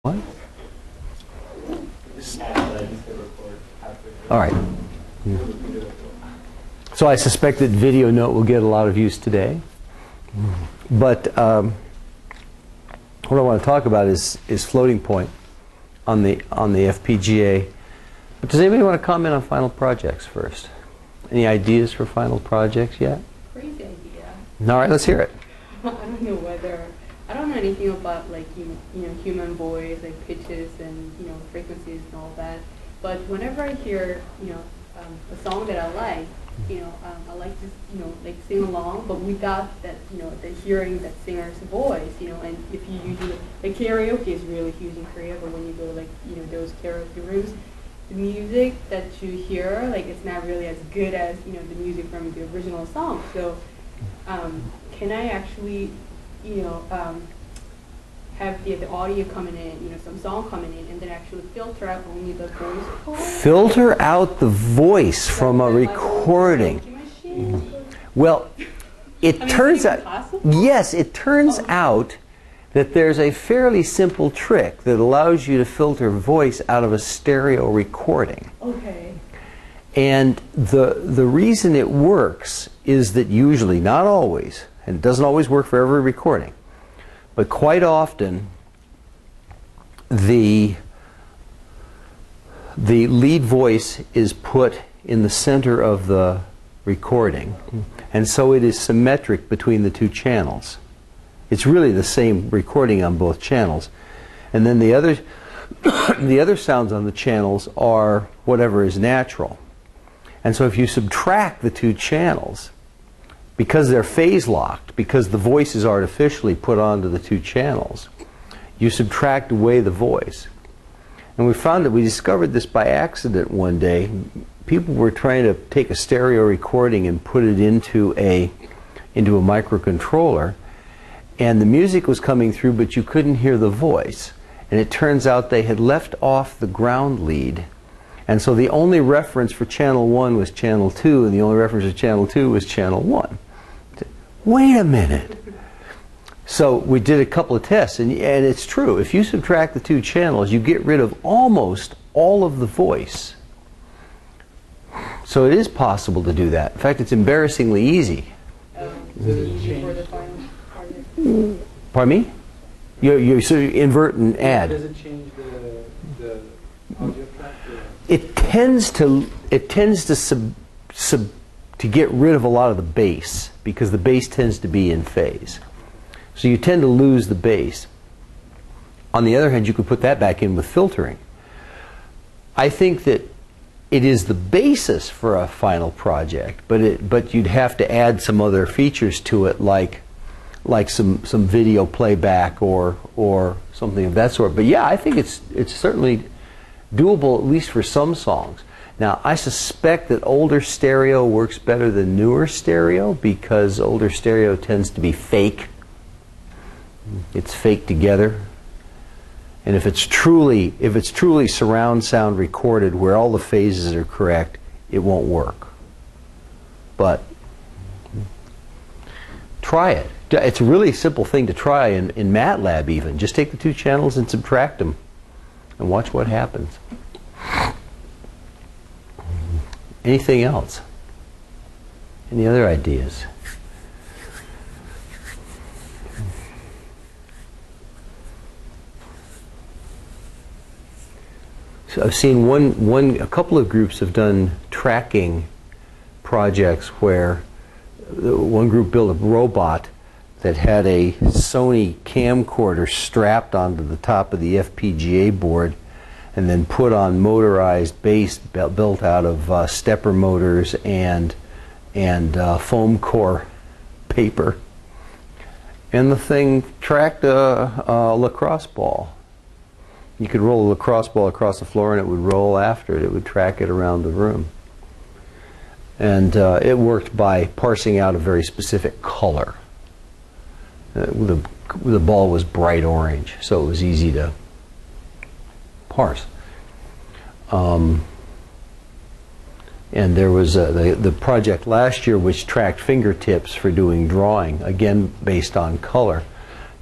What? All right. So I suspect that video note will get a lot of use today. But what I want to talk about is floating point on the FPGA. But does anybody want to comment on final projects first? Any ideas for final projects yet? Crazy idea. All right, let's hear it. I don't know I don't know anything about like human voice, like pitches and frequencies and all that. But whenever I hear a song that I like, I like to like sing along, but without that the hearing that singer's voice, and if you usually like karaoke is really huge in Korea, but when you go like those karaoke rooms, the music that you hear like it's not really as good as the music from the original song. So can I actually have the audio coming in, some song coming in, and then actually filter out only the voice part? Filter out the voice from a recording. Well, it turns out, yes, it turns out that there's a fairly simple trick that allows you to filter voice out of a stereo recording. Okay. And the reason it works is that usually, not always, and it doesn't always work for every recording, but quite often the lead voice is put in the center of the recording, and so it is symmetric between the two channels. It's really the same recording on both channels, and then the other the other sounds on the channels are whatever is natural. And so if you subtract the two channels, because they're phase locked, because the voice is artificially put onto the two channels, you subtract away the voice. And we found that we discovered this by accident one day. People were trying to take a stereo recording and put it into a microcontroller, and the music was coming through, but you couldn't hear the voice. And it turns out they had left off the ground lead. And so the only reference for channel 1 was channel 2, and the only reference for channel 2 was channel 1. Wait a minute. So we did a couple of tests, and it's true. If you subtract the two channels, you get rid of almost all of the voice. So it is possible to do that. In fact, it's embarrassingly easy. Pardon me? So you invert and add. Does it change the audio track? It tends to get rid of a lot of the bass, because the bass tends to be in phase. So you tend to lose the bass. On the other hand, you could put that back in with filtering. I think that it is the basis for a final project, but you'd have to add some other features to it, like some video playback or something of that sort. But yeah, I think it's certainly doable, at least for some songs. Now, I suspect that older stereo works better than newer stereo, because older stereo tends to be fake. It's fake together. And if it's truly surround sound recorded where all the phases are correct, it won't work. But try it. It's a really simple thing to try in MATLAB even. Just take the two channels and subtract them and watch what happens. Anything else? Any other ideas? So I've seen a couple of groups have done tracking projects where one group built a robot that had a Sony camcorder strapped onto the top of the FPGA board, and then put on motorized bass built out of stepper motors and foam core paper. And the thing tracked a lacrosse ball. You could roll a lacrosse ball across the floor and it would roll after it. It would track it around the room. And it worked by parsing out a very specific color. The ball was bright orange, so it was easy to parse. And there was the project last year which tracked fingertips for doing drawing, again based on color.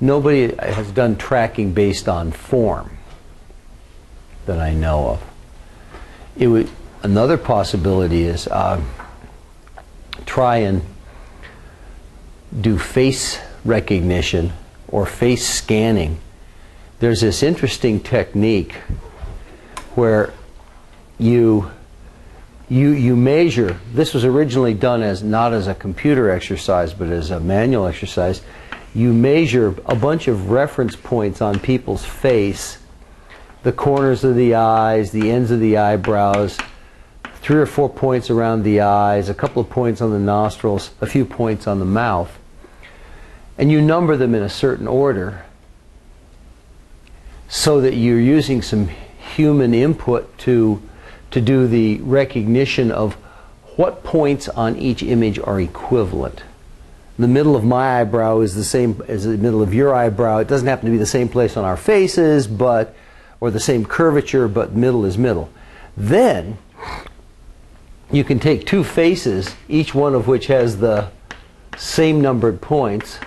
Nobody has done tracking based on form. that I know of. Another possibility is try and do face recognition or face scanning. There's this interesting technique where you measure. This was originally done as not as a computer exercise but as a manual exercise. You measure a bunch of reference points on people's face, the corners of the eyes, the ends of the eyebrows, 3 or 4 points around the eyes, a couple of points on the nostrils, a few points on the mouth. And you number them in a certain order so that you're using some human input to do the recognition of what points on each image are equivalent. The middle of my eyebrow is the same as the middle of your eyebrow. It doesn't happen to be the same place on our faces, or the same curvature, but middle is middle. Then you can take two faces, each one of which has the same numbered points,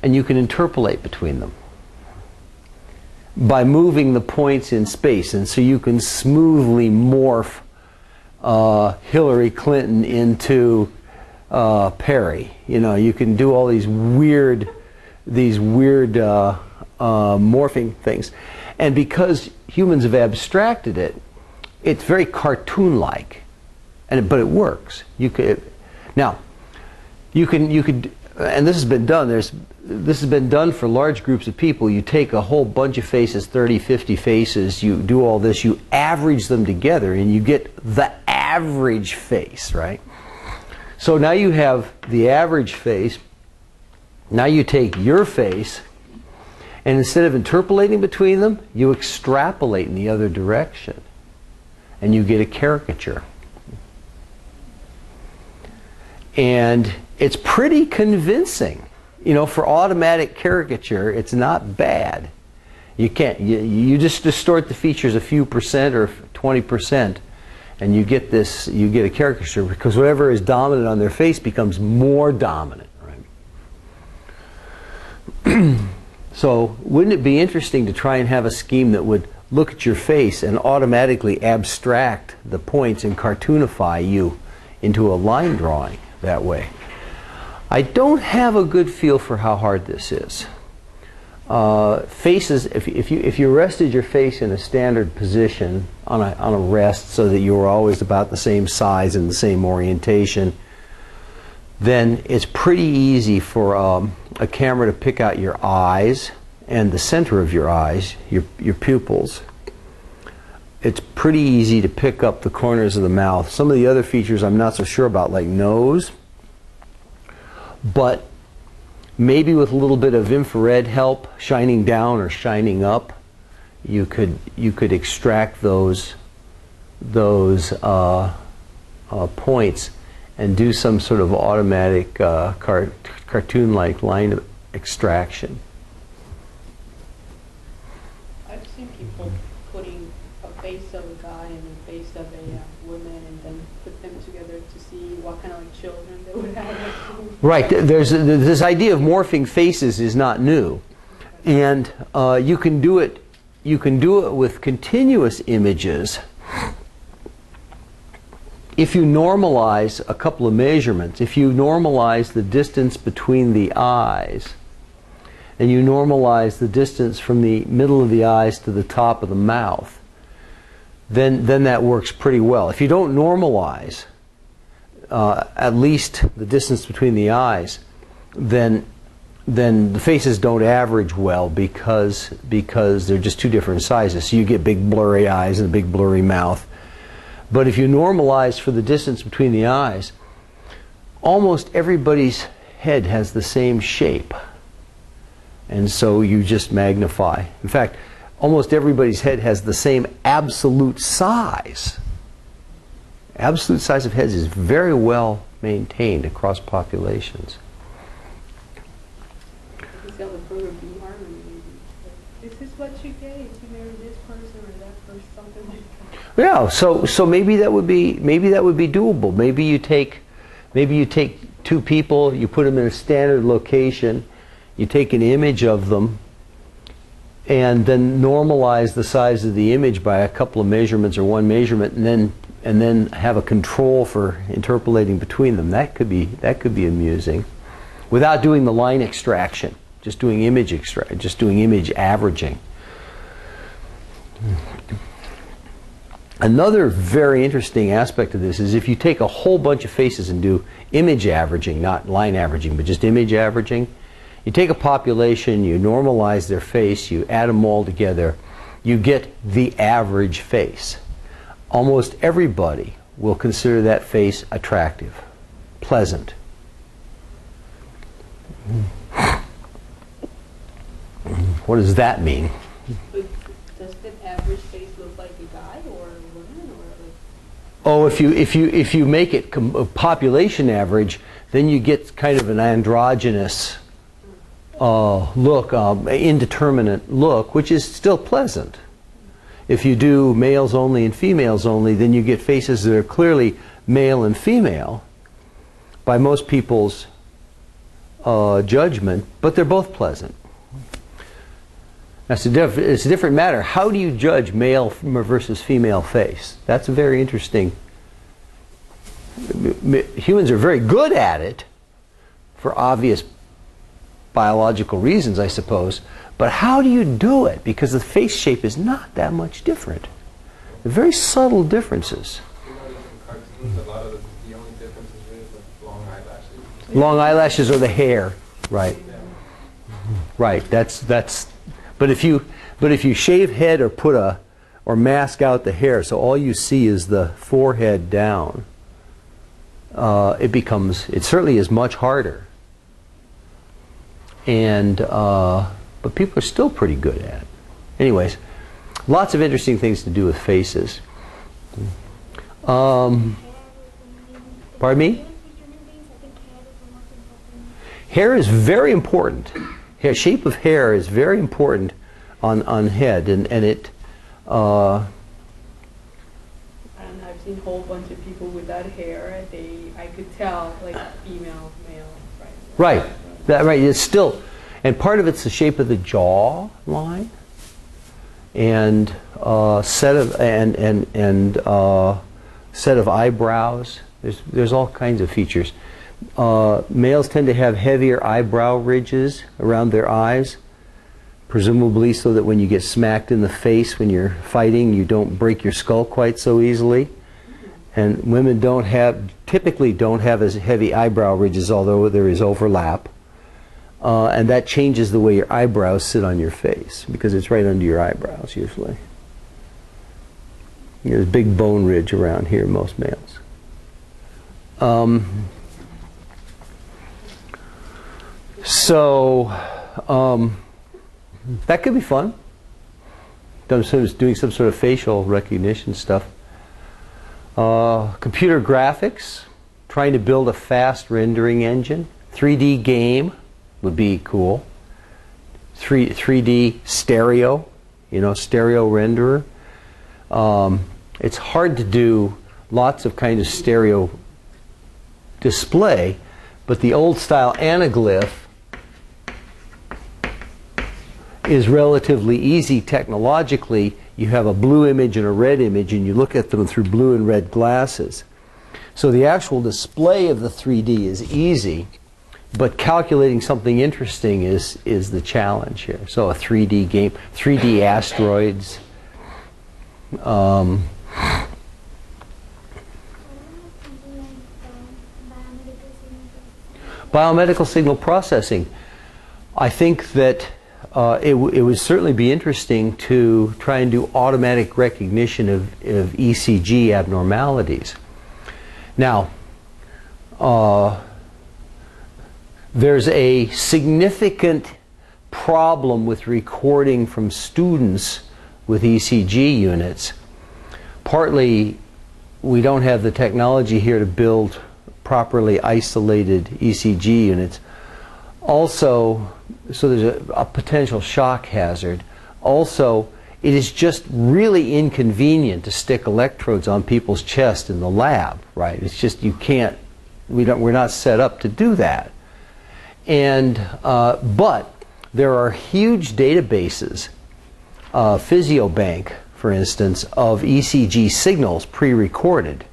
and you can interpolate between them by moving the points in space. And so you can smoothly morph Hillary Clinton into Perry. You know, you can do all these weird morphing things. And because humans have abstracted it, it's very cartoon-like, but it works. You could, and this has been done. This has been done for large groups of people. You take a whole bunch of faces, 30, 50 faces. You do all this. You average them together, and you get the average face, right? So now you have the average face. Now you take your face, and instead of interpolating between them, you extrapolate in the other direction, and you get a caricature. And it's pretty convincing. You know, for automatic caricature, it's not bad. You you just distort the features a few percent or 20%, and you get a caricature, because whatever is dominant on their face becomes more dominant, right? So wouldn't it be interesting to try and have a scheme that would look at your face and automatically abstract the points and cartoonify you into a line drawing that way? I don't have a good feel for how hard this is. Faces, if you rested your face in a standard position on a rest so that you were always about the same size and the same orientation, then it's pretty easy for a camera to pick out your eyes and the center of your eyes, your pupils. It's pretty easy to pick up the corners of the mouth. Some of the other features I'm not so sure about, like nose. But maybe with a little bit of infrared help, shining down or shining up, you could extract those points and do some sort of automatic cartoon-like line extraction. I've seen people putting a face of a guy and a face of a woman and then put them together to see what kind of like children they would have. Right. There's this idea of morphing faces is not new, and you can do it. You can do it with continuous images. If you normalize a couple of measurements, if you normalize the distance between the eyes, and you normalize the distance from the middle of the eyes to the top of the mouth, then that works pretty well. If you don't normalize at least the distance between the eyes, then the faces don't average well because they're just two different sizes. So you get big blurry eyes and a big blurry mouth. But if you normalize for the distance between the eyes, almost everybody's head has the same shape. And so you just magnify. In fact, almost everybody's head has the same absolute size. Absolute size of heads is very well maintained across populations. This is what you get if you marry this person or that person, something like that. Yeah, so maybe that would be doable. Maybe you take two people, you put them in a standard location, you take an image of them, and then normalize the size of the image by a couple of measurements or one measurement, and then have a control for interpolating between them. That could be amusing, without doing the line extraction, just doing image averaging. Another very interesting aspect of this is if you take a whole bunch of faces and do image averaging, not line averaging, but just image averaging. You take a population, you normalize their face, you add them all together, you get the average face. Almost everybody will consider that face attractive, pleasant. What does that mean? But does the average face look like a guy or a woman, or like? Oh, if you make it a population average, then you get kind of an androgynous look, indeterminate look, which is still pleasant. If you do males only and females only, then you get faces that are clearly male and female by most people's judgment, but they're both pleasant. It's a different matter. How do you judge male versus female face? That's very interesting. Humans are very good at it for obvious biological reasons, I suppose. But how do you do it? Because the face shape is not that much different. They're very subtle differences. You notice in cartoons, a lot of the only difference is really the long eyelashes. Long eyelashes or the hair, right? Yeah. Right. That's. But if you shave head or mask out the hair, so all you see is the forehead down, it certainly is much harder. And but people are still pretty good at it. Anyways, lots of interesting things to do with faces. Pardon me? Hair is very important. Shape of hair is very important on head, and it. I don't know, I've seen a whole bunch of people without hair. I could tell, like female, male, right? Right. Right. It's still, and part of it's the shape of the jaw line, and set of eyebrows. There's all kinds of features. Males tend to have heavier eyebrow ridges around their eyes, presumably so that when you get smacked in the face when you're fighting, you don't break your skull quite so easily. And women typically don't have as heavy eyebrow ridges, although there is overlap. And that changes the way your eyebrows sit on your face, because it's right under your eyebrows usually. There's a big bone ridge around here, most males. So that could be fun. Doing some sort of facial recognition stuff. Computer graphics, trying to build a fast rendering engine. 3D game would be cool. 3D stereo, stereo renderer. It's hard to do lots of kinds of stereo display, but the old style anaglyph is relatively easy technologically. You have a blue image and a red image, and you look at them through blue and red glasses. So the actual display of the 3D is easy, but calculating something interesting is the challenge here. So a 3D game, 3D asteroids. Biomedical signal processing. I think that it would certainly be interesting to try and do automatic recognition of ECG abnormalities. Now, there's a significant problem with recording from students with ECG units. Partly, we don't have the technology here to build properly isolated ECG units. Also, so there's a potential shock hazard. Also, it is just really inconvenient to stick electrodes on people's chest in the lab, right? It's just, you can't, we're not set up to do that. And, but there are huge databases physiobank, for instance, of ECG signals pre-recorded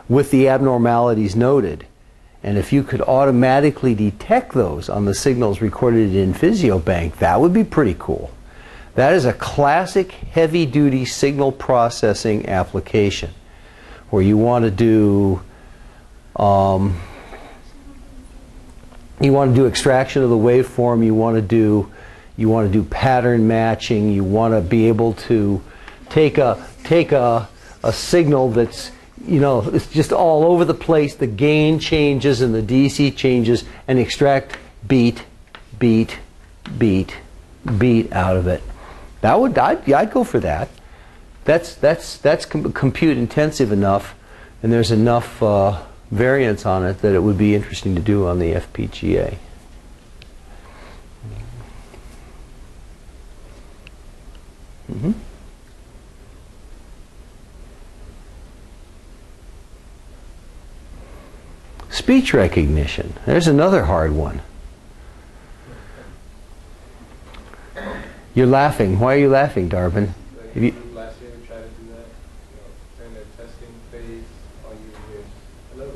with the abnormalities noted. And if you could automatically detect those on the signals recorded in physiobank, that would be pretty cool. That is a classic heavy-duty signal processing application where you want to do extraction of the waveform. You want to do pattern matching. You want to be able to take a signal that's, you know, it's just all over the place. The gain changes and the DC changes, and extract beat, beat, beat, beat out of it. I'd go for that. That's compute intensive enough, and there's enough variance on it that it would be interesting to do on the FPGA. Mm-hmm. Speech recognition. There's another hard one. You're laughing. Why are you laughing, Darvin? Last year we tried to do that. During the testing phase, all you hear is hello,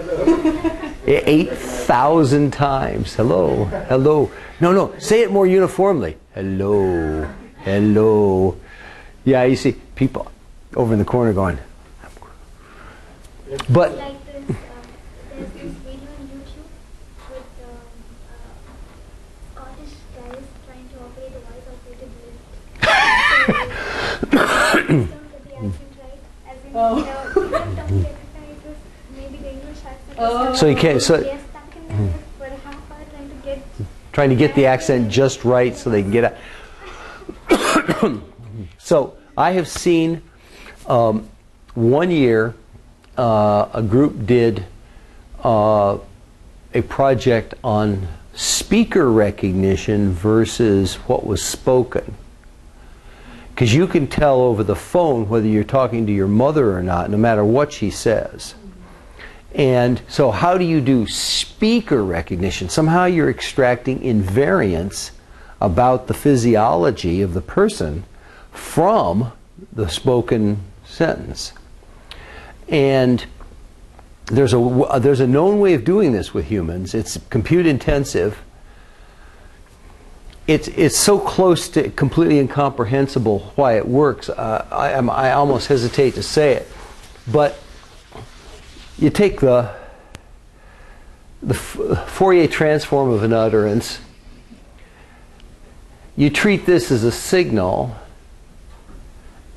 hello, hello. 8,000 times. Hello, hello. No, say it more uniformly. Hello, hello. Yeah, you see people over in the corner going. But like there's this video on YouTube with Scottish guys trying to operate a voice-operated lift. Don't get the accent right. As in, Oh. you don't talk exercises, maybe the English accent. Oh. So you can't- so- They're stuck in the lift for a half hour trying to get the accent just right so they can get out. So I have seen 1 year a group did a project on speaker recognition versus what was spoken. Because you can tell over the phone whether you're talking to your mother or not, no matter what she says. And so how do you do speaker recognition? Somehow you're extracting invariance about the physiology of the person from the spoken sentence. And there's a known way of doing this with humans. It's compute intensive. It's so close to completely incomprehensible why it works. I almost hesitate to say it, but you take the Fourier transform of an utterance. You treat this as a signal,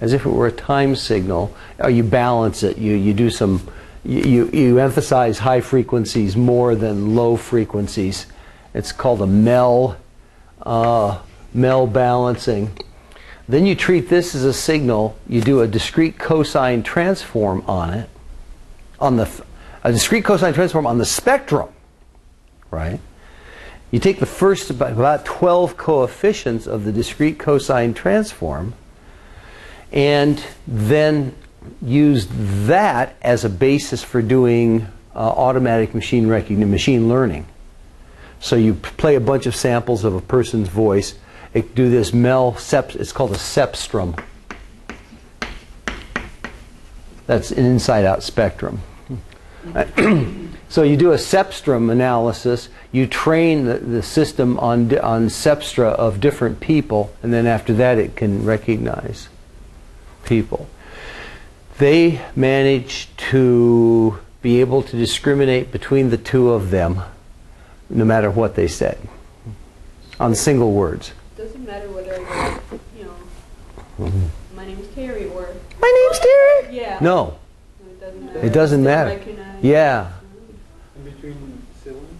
as if it were a time signal, or you balance it. You do some. You emphasize high frequencies more than low frequencies. It's called a MEL balancing. Then you treat this as a signal. You do a discrete cosine transform on it, a discrete cosine transform on the spectrum, right? You take the first about 12 coefficients of the discrete cosine transform, and then use that as a basis for doing automatic machine recognition, machine learning. So you play a bunch of samples of a person's voice. Do this it's called a cepstrum. That's an inside-out spectrum. So you do a cepstrum analysis. You train the system on cepstra of different people, and then after that it can recognize people. They managed to be able to discriminate between the two of them, no matter what they said, on single words. Doesn't matter whether my name is Terry or My name's Terry? yeah. No, It doesn't matter. it doesn't Still matter. recognize. Yeah. In between ceiling?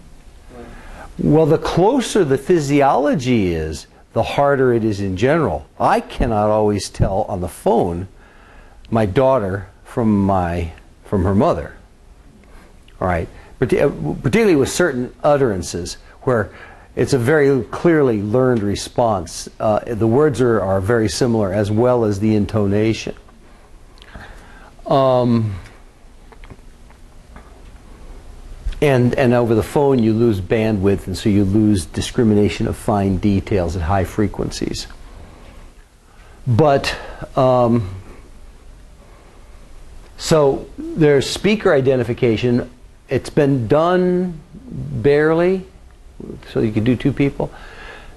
Well, the closer the physiology is, the harder it is in general. I cannot always tell on the phone my daughter from her mother. All right, particularly with certain utterances where it's a very clearly learned response. The words are very similar, as well as the intonation. And over the phone you lose bandwidth, and so you lose discrimination of fine details at high frequencies. But so there's speaker identification. It's been done barely, so you can do two people.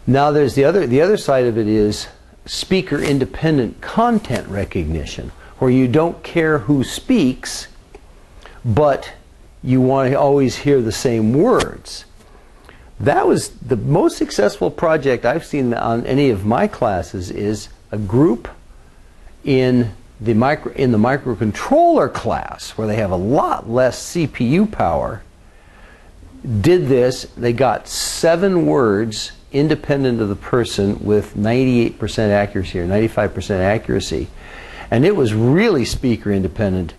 Now there's the other side of it is speaker independent content recognition, where you don't care who speaks, but you want to always hear the same words. That was the most successful project I've seen on any of my classes. Is a group in the microcontroller class, where they have a lot less CPU power, did this. They got 7 words independent of the person with 98% accuracy or 95% accuracy, and it was really speaker independent.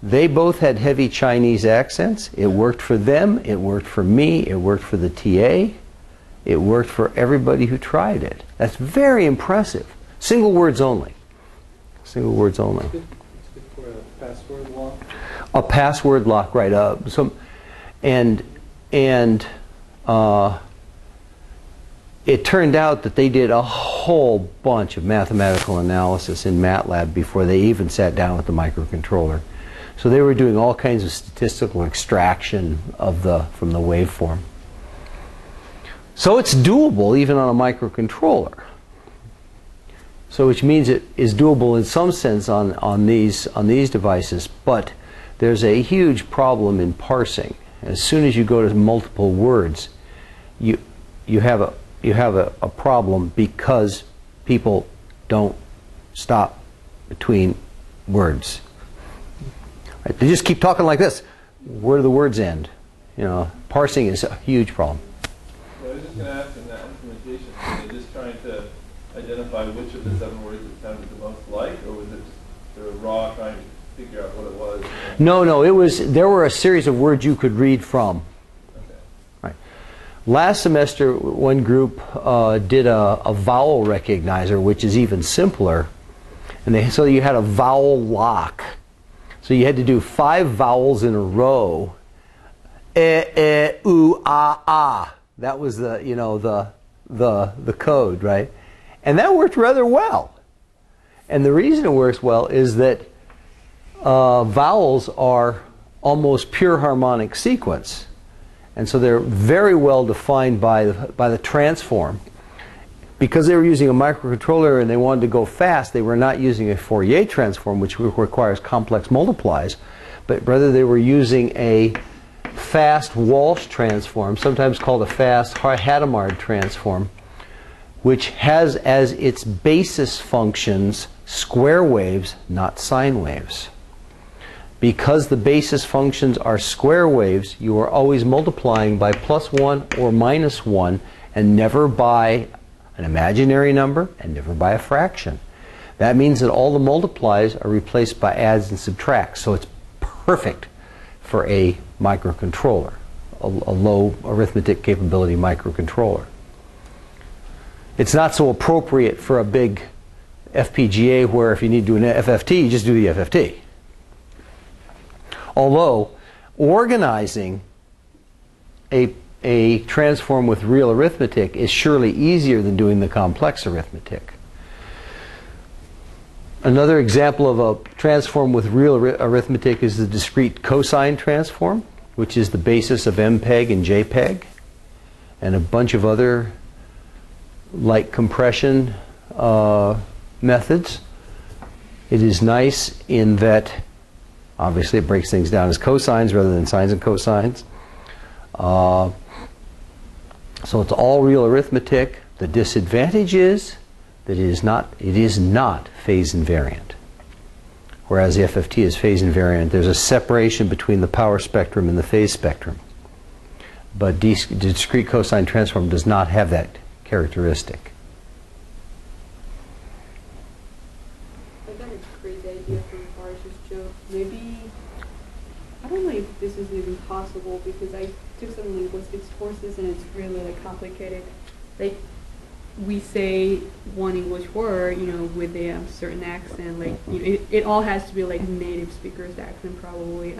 They both had heavy Chinese accents. It worked for them, it worked for me, it worked for the TA, it worked for everybody who tried it. That's very impressive. Single words only. Single words only. It's good for a password lock. A password lock, right? It turned out that they did a whole bunch of mathematical analysis in MATLAB before they even sat down with the microcontroller. So they were doing all kinds of statistical extraction of from the waveform. So it's doable even on a microcontroller. So which means it is doable in some sense on these devices, but there's a huge problem in parsing. As soon as you go to multiple words, you have a problem, because people don't stop between words. Right? They just keep talking like this. Where do the words end? You know, parsing is a huge problem. I was just going to ask, in that implementation, were they just trying to identify which of the 7 words it sounded the most like, or was it just sort of raw trying to figure out what it was? No, there were a series of words you could read from. Okay. Right. Last semester, one group did a vowel recognizer, which is even simpler, and so you had a vowel lock. So you had to do 5 vowels in a row. U, ah. That was the code, right? And that worked rather well. And the reason it works well is that vowels are almost pure harmonic sequence, and so they're very well defined by the transform. Because they were using a microcontroller and they wanted to go fast, they were not using a Fourier transform, which requires complex multiplies, but rather they were using a fast Walsh transform, sometimes called a fast Hadamard transform, which has as its basis functions square waves, not sine waves. Because the basis functions are square waves, you are always multiplying by +1 or -1, and never by an imaginary number, and never by a fraction. That means that all the multiplies are replaced by adds and subtracts. So it's perfect for a microcontroller, a low arithmetic capability microcontroller. It's not so appropriate for a big FPGA, where if you need to do an FFT, you just do the FFT. Although organizing a transform with real arithmetic is surely easier than doing the complex arithmetic. Another example of a transform with real arithmetic is the discrete cosine transform, which is the basis of MPEG and JPEG, and a bunch of other light compression methods. It is nice in that obviously it breaks things down as cosines rather than sines and cosines. So it's all real arithmetic. The disadvantage is that it is not phase invariant. Whereas the FFT is phase invariant, there's a separation between the power spectrum and the phase spectrum. But discrete cosine transform does not have that characteristic. I got a crazy idea from Parsons Joe. Maybe, I don't know if this is even possible, because I took some linguistics courses and it's really complicated. Like, we say one English word, with a certain accent. Like, it all has to be like native speakers' accent probably.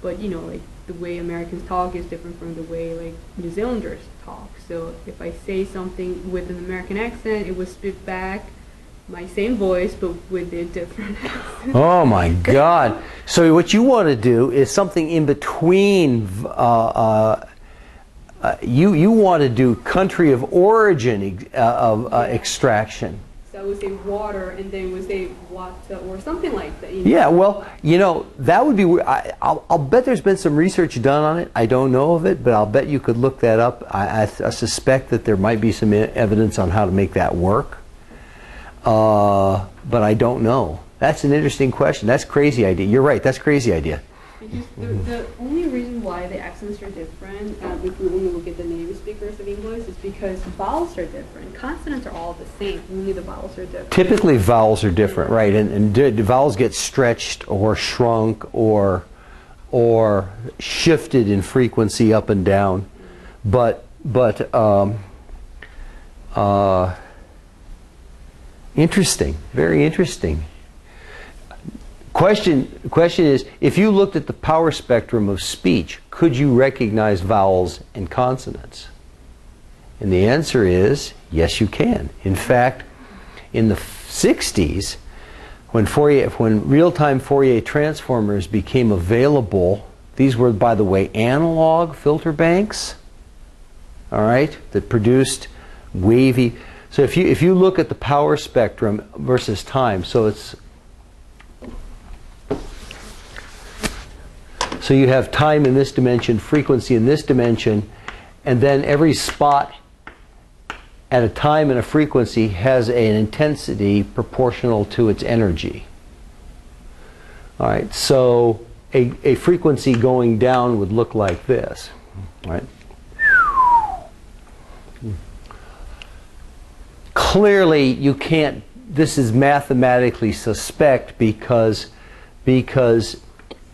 But the way Americans talk is different from the way like New Zealanders talk. So if I say something with an American accent, it would spit back my same voice, but with a different accent. Oh my God! So what you want to do is something in between. You want to do country of origin extraction. So I would say water, and then would say water, or something like that. Yeah, well, that would be. I'll bet there's been some research done on it. I don't know of it, but I'll bet you could look that up. I suspect that there might be some evidence on how to make that work. But I don't know. That's an interesting question. That's a crazy idea. You're right. That's a crazy idea. Because the only reason why the accents are different, if we only look at the native speakers of English, is because vowels are different. Consonants are all the same, only the vowels are different. Typically, vowels are different, right? And vowels get stretched or shrunk or shifted in frequency up and down. But interesting, very interesting. Question is, if you looked at the power spectrum of speech, could you recognize vowels and consonants? And the answer is, yes, you can. In fact, in the 60s, when real-time Fourier transformers became available, these were, by the way, analog filter banks, all right, that produced wavy. So if you look at the power spectrum versus time, so you have time in this dimension, frequency in this dimension, and then every spot at a time and a frequency has an intensity proportional to its energy. All right, so a frequency going down would look like this. All right. Clearly, you can't. This is mathematically suspect because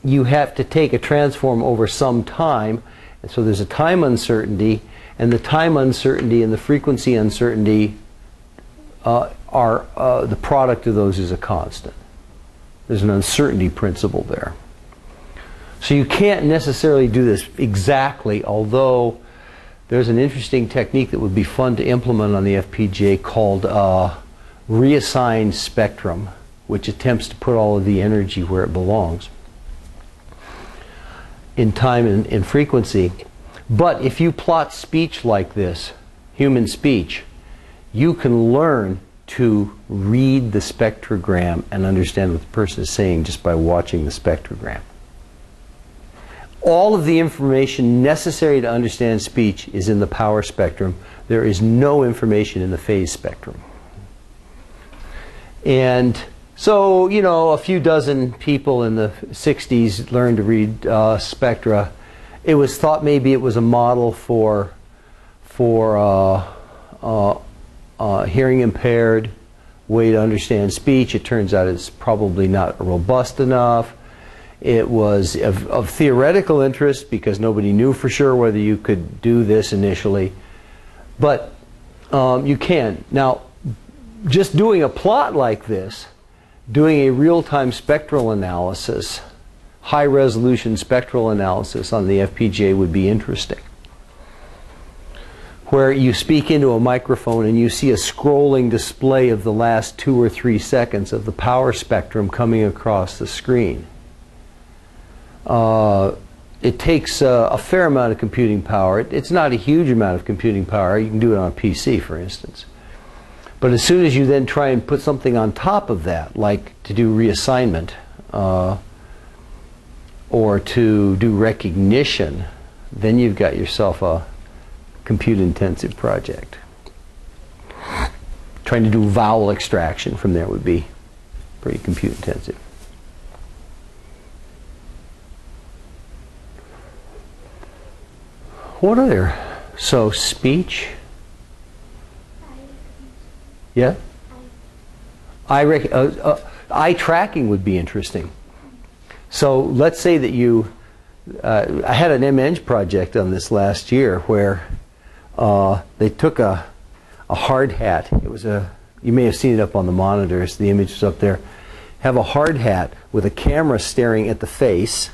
you have to take a transform over some time, and so there's a time uncertainty, and the time uncertainty and the frequency uncertainty are the product of those is a constant. There's an uncertainty principle there. So you can't necessarily do this exactly, although there's an interesting technique that would be fun to implement on the FPGA called reassigned spectrum, which attempts to put all of the energy where it belongs in time and in frequency. But if you plot speech like this, human speech, you can learn to read the spectrogram and understand what the person is saying just by watching the spectrogram. All of the information necessary to understand speech is in the power spectrum. There is no information in the phase spectrum. And so, a few dozen people in the 60s learned to read spectra. It was thought maybe it was a model for hearing impaired way to understand speech. It turns out it's probably not robust enough. It was of theoretical interest because nobody knew for sure whether you could do this initially. But you can. Now, just doing a plot like this, doing a real-time spectral analysis, high-resolution spectral analysis on the FPGA would be interesting. Where you speak into a microphone and you see a scrolling display of the last 2 or 3 seconds of the power spectrum coming across the screen. It takes a fair amount of computing power. It's not a huge amount of computing power. You can do it on a PC, for instance. But as soon as you then try and put something on top of that, like to do reassignment or to do recognition, then you've got yourself a compute-intensive project. Trying to do vowel extraction from there would be pretty compute-intensive. What other? So speech. Yeah. Eye tracking would be interesting. So let's say that you. I had an MEng project on this last year where they took a hard hat. It was a. You may have seen it up on the monitors. The image is up there. Have a hard hat with a camera staring at the face,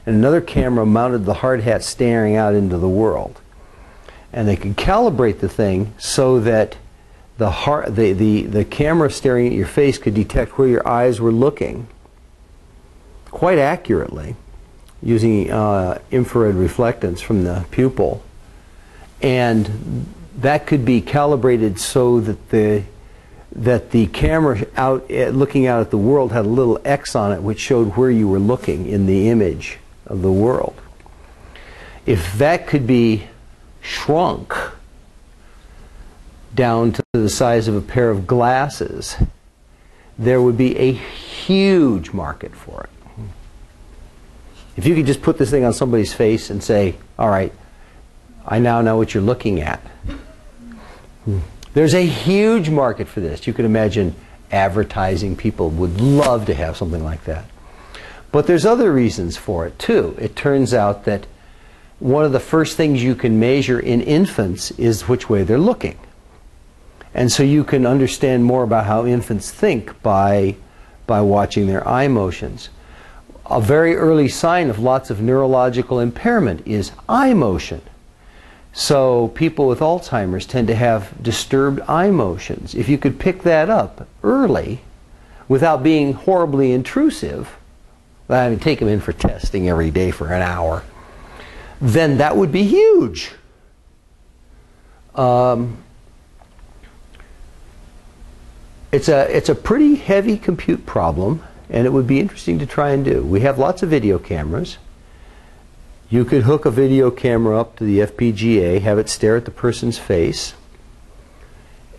and another camera mounted the hard hat staring out into the world. And they could calibrate the thing so that the camera staring at your face could detect where your eyes were looking quite accurately using infrared reflectance from the pupil, and that could be calibrated so that the camera looking out at the world had a little X on it which showed where you were looking in the image of the world. If that could be shrunk down to the size of a pair of glasses, there would be a huge market for it. If you could just put this thing on somebody's face and say, all right, I now know what you're looking at. There's a huge market for this. You can imagine advertising. People would love to have something like that. But there's other reasons for it too. It turns out that one of the first things you can measure in infants is which way they're looking. And so you can understand more about how infants think by watching their eye motions. A very early sign of lots of neurological impairment is eye motion. So people with Alzheimer's tend to have disturbed eye motions. If you could pick that up early without being horribly intrusive, I mean, take them in for testing every day for an hour, then that would be huge. It's a pretty heavy compute problem, and it would be interesting to try and do. We have lots of video cameras. You could hook a video camera up to the FPGA, have it stare at the person's face,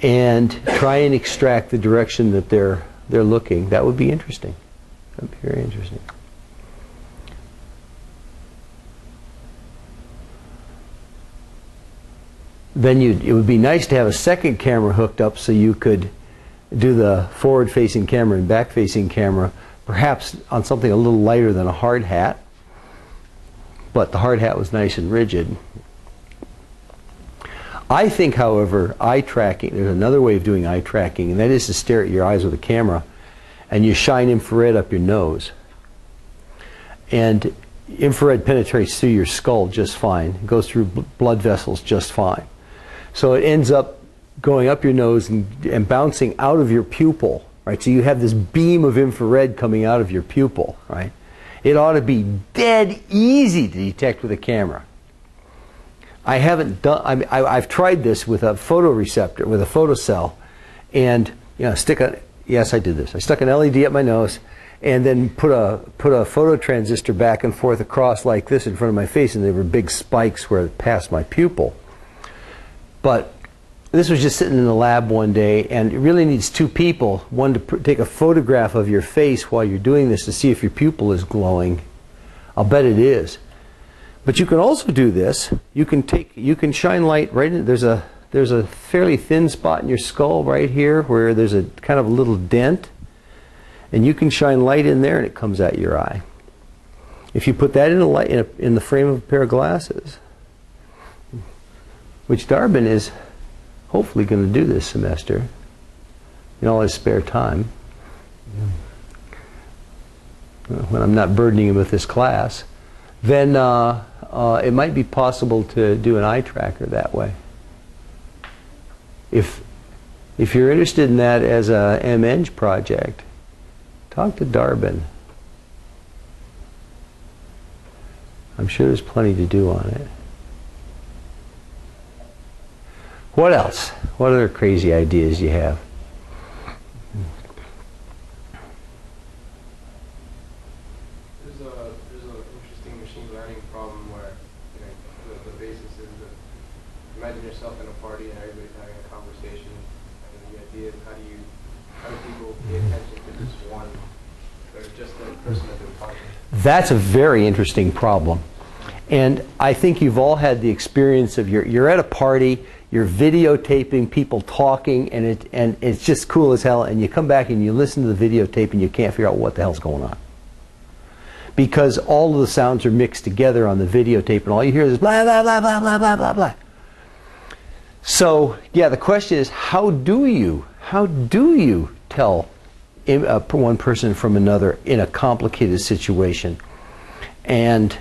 and try and extract the direction that they're looking. That would be interesting. That would be very interesting. Then it would be nice to have a second camera hooked up so you could do the forward-facing camera and back-facing camera, perhaps on something a little lighter than a hard hat. But the hard hat was nice and rigid. I think, however, eye tracking, there's another way of doing eye tracking, and that is to stare at your eyes with a camera, and you shine infrared up your nose. And infrared penetrates through your skull just fine. It goes through blood vessels just fine. So it ends up going up your nose and bouncing out of your pupil, right? So you have this beam of infrared coming out of your pupil, right? It ought to be dead easy to detect with a camera. I haven't done, I've tried this with a photoreceptor, with a photocell, and yes, I did this. I stuck an LED up my nose and then put a phototransistor back and forth across like this in front of my face, and there were big spikes where it passed my pupil. But this was just sitting in the lab one day, and it really needs two people, one to take a photograph of your face while you're doing this to see if your pupil is glowing. I'll bet it is. But you can also do this. You can shine light right in. There's a fairly thin spot in your skull right here where there's a kind of a little dent, and you can shine light in there and it comes out your eye. If you put that in the frame of a pair of glasses, which Darbin is hopefully going to do this semester in all his spare time, when I'm not burdening him with this class, then it might be possible to do an eye tracker that way. If you're interested in that as a MEng project, talk to Darbin. I'm sure there's plenty to do on it. What else? What other crazy ideas do you have? There's an interesting machine learning problem where the basis is that imagine yourself in a party and everybody's having a conversation, and the idea is how do people pay attention to just one, or just the person that they're talking to? That's a very interesting problem. And I think you've all had the experience of you're at a party, you're videotaping people talking, and it's just cool as hell, and you come back and you listen to the videotape and you can't figure out what the hell's going on. Because all of the sounds are mixed together on the videotape, and all you hear is blah, blah, blah, blah, blah, blah, blah, blah. So, yeah, the question is, how do you tell one person from another in a complicated situation? And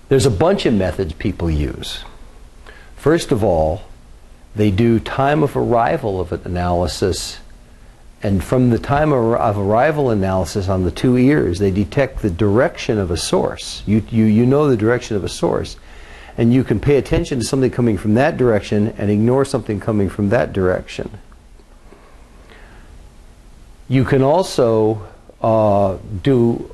there's a bunch of methods people use. First of all, They do time of arrival of an analysis, and from the time of arrival analysis on the two ears, they detect the direction of a source. You know the direction of a source, and you can pay attention to something coming from that direction and ignore something coming from that direction. You can also do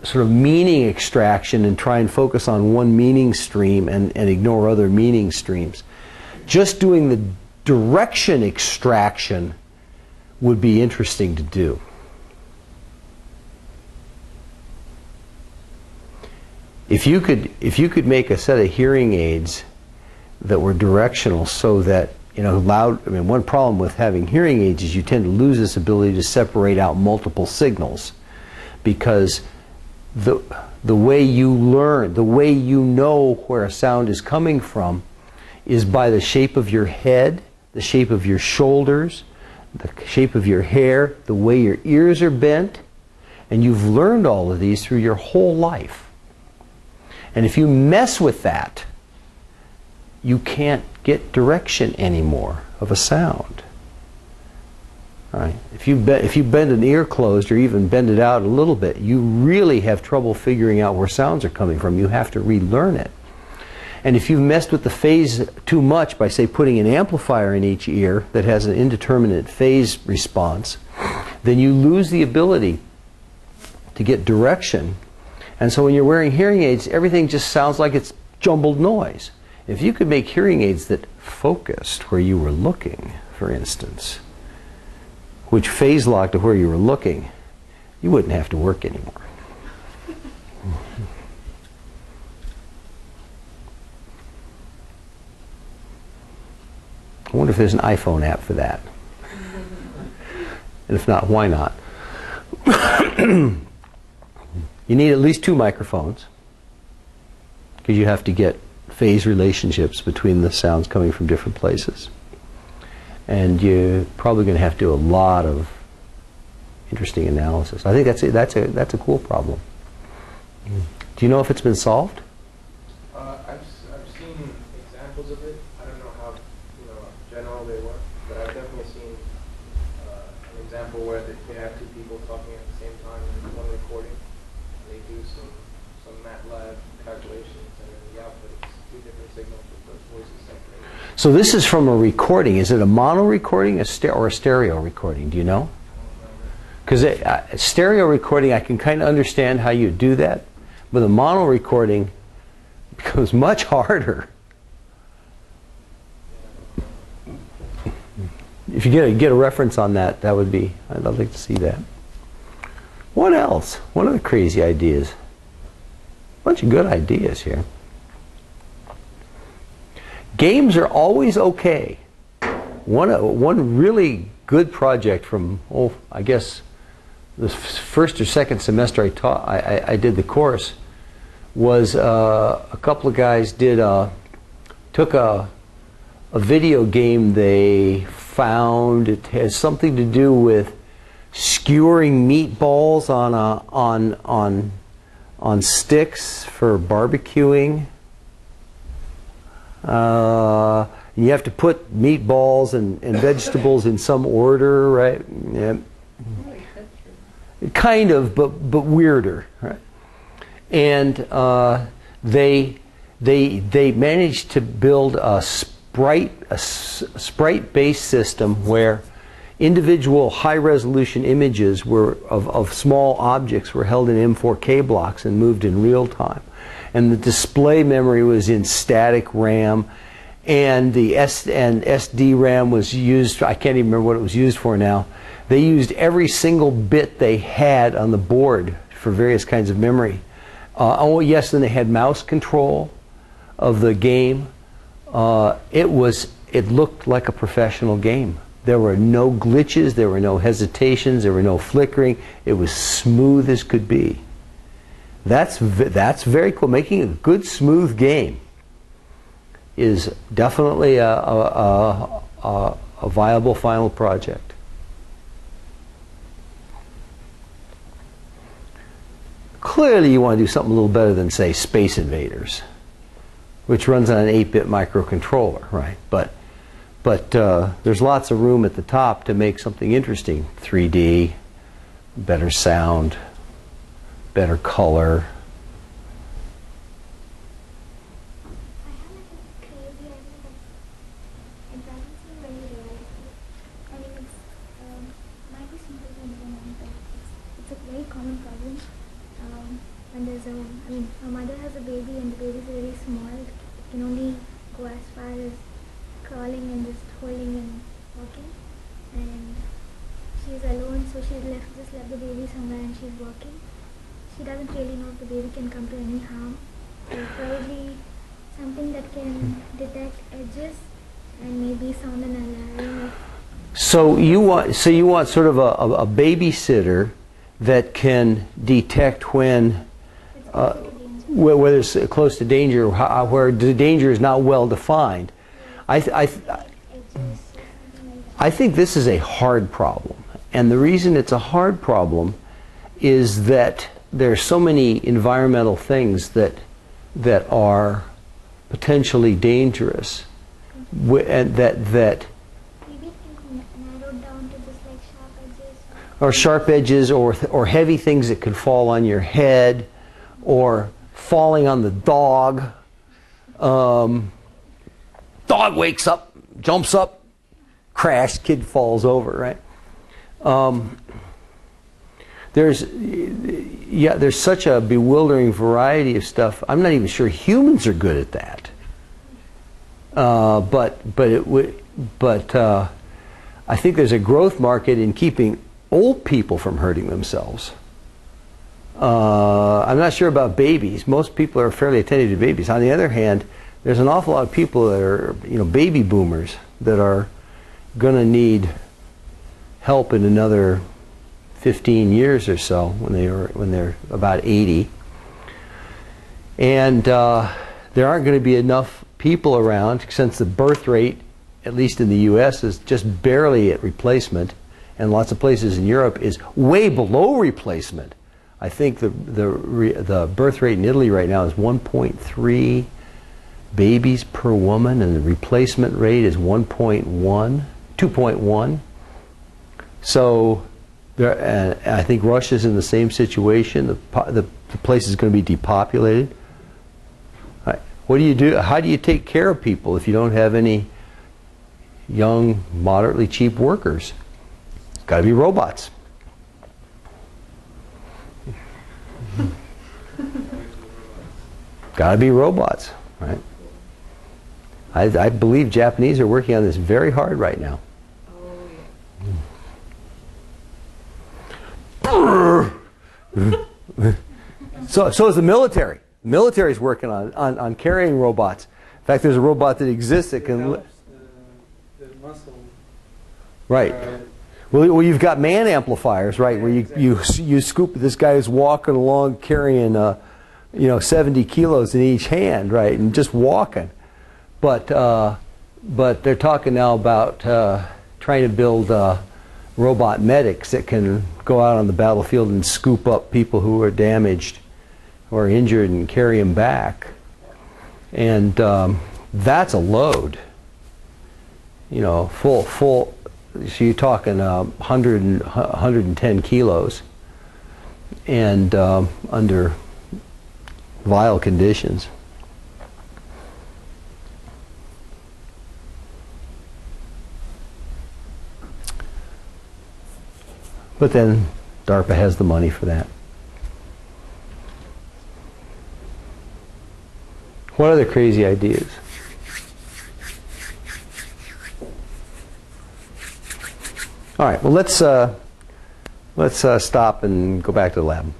sort of meaning extraction and try and focus on one meaning stream and ignore other meaning streams. Just doing the direction extraction would be interesting to do. If you could make a set of hearing aids that were directional, so that, you know, I mean, one problem with having hearing aids is you tend to lose this ability to separate out multiple signals, because the way you learn, the way you know where a sound is coming from, is by the shape of your head, the shape of your shoulders, the shape of your hair, the way your ears are bent, and you've learned all of these through your whole life. And if you mess with that, you can't get direction anymore of a sound. All right? If you bend an ear closed, or even bend it out a little bit, you really have trouble figuring out where sounds are coming from. You have to relearn it. And if you've messed with the phase too much by, say, putting an amplifier in each ear that has an indeterminate phase response, then you lose the ability to get direction. And so when you're wearing hearing aids, everything just sounds like it's jumbled noise. If you could make hearing aids that focused where you were looking, for instance, which phase locked to where you were looking, you wouldn't have to work anymore. I wonder if there's an iPhone app for that. And if not, why not? You need at least 2 microphones, because you have to get phase relationships between the sounds coming from different places. And you're probably going to have to do a lot of interesting analysis. I think that's a cool problem. Do you know if it's been solved? I've seen examples of it. I don't know how general they work, but I've definitely seen an example where they have 2 people talking at the same time in one recording. They do some MATLAB calculations, and then the output is 2 different signals with those voices separated. So this is from a recording. Is it a mono recording or a stereo recording? Do you know? Because stereo recording, I can kind of understand how you do that, but a mono recording becomes much harder. If you get a reference on that, that would be, I'd like to see that. What else? What other crazy ideas? A bunch of good ideas here. Games are always okay. One really good project from, I guess the first or second semester I taught, I did the course, was a couple of guys took a video game they found. It has something to do with skewering meatballs on sticks for barbecuing. You have to put meatballs and vegetables in some order, right? Yeah. Kind of, but weirder, right? And they managed to build a sprite-based system where individual high-resolution images of small objects were held in M4K blocks and moved in real time. And the display memory was in static RAM, and the SD RAM was used. I can't even remember what it was used for now. They used every single bit they had on the board for various kinds of memory. Oh yes, then they had mouse control of the game. It looked like a professional game. There were no glitches, there were no hesitations, there were no flickering. It was smooth as could be. That's very cool. Making a good, smooth game is definitely a viable final project. Clearly you want to do something a little better than, say, Space Invaders, which runs on an 8-bit microcontroller, right? But But there's lots of room at the top to make something interesting. 3D, better sound, better color. I have like a crazy idea, but it doesn't seem very realistic. I mean, it's might be simple to implement, but it's a very common problem. When there's I mean, a mother has a baby and the baby is very small. It can only go as far as crawling and just holding and walking. And she's alone, so she's just left the baby somewhere and she's walking. She doesn't really know if the baby can come to any harm. So probably something that can detect edges and maybe sound an alarm. So you want sort of a babysitter that can detect when whether it's close to danger, or where the danger is not well defined. I think this is a hard problem, and the reason it's a hard problem is that there are so many environmental things that are potentially dangerous, and that Maybe it can narrow down to just like sharp edges. or sharp edges, or heavy things that could fall on your head, or falling on the dog. Dog wakes up, jumps up, crash, kid falls over, right? There's such a bewildering variety of stuff. I'm not even sure humans are good at that. But I think there's a growth market in keeping old people from hurting themselves. I'm not sure about babies. Most people are fairly attentive to babies. On the other hand, there's an awful lot of people that are, baby boomers that are going to need help in another 15 years or so when they're about 80. And there aren't going to be enough people around, since the birth rate, at least in the U.S., is just barely at replacement, and lots of places in Europe is way below replacement. I think the birth rate in Italy right now is 1.3 babies per woman, and the replacement rate is 2.1. So I think Russia's in the same situation. The place is going to be depopulated. What do you do? How do you take care of people if you don't have any young, moderately cheap workers? It's got to be robots. Got to be robots, right? I believe Japanese are working on this very hard right now. Oh, So is the military. The military is working on carrying robots. In fact, there's a robot that exists that can... the muscle. Right. Well, you've got man amplifiers, right, where you scoop. This guy is walking along carrying 70 kilos in each hand, right, and just walking. But they're talking now about trying to build robot medics that can go out on the battlefield and scoop up people who are damaged or injured and carry them back. And that's a load. Full. So you're talking 110 kilos, and under vile conditions. But then DARPA has the money for that. What other crazy ideas? All right, well, let's stop and go back to the lab.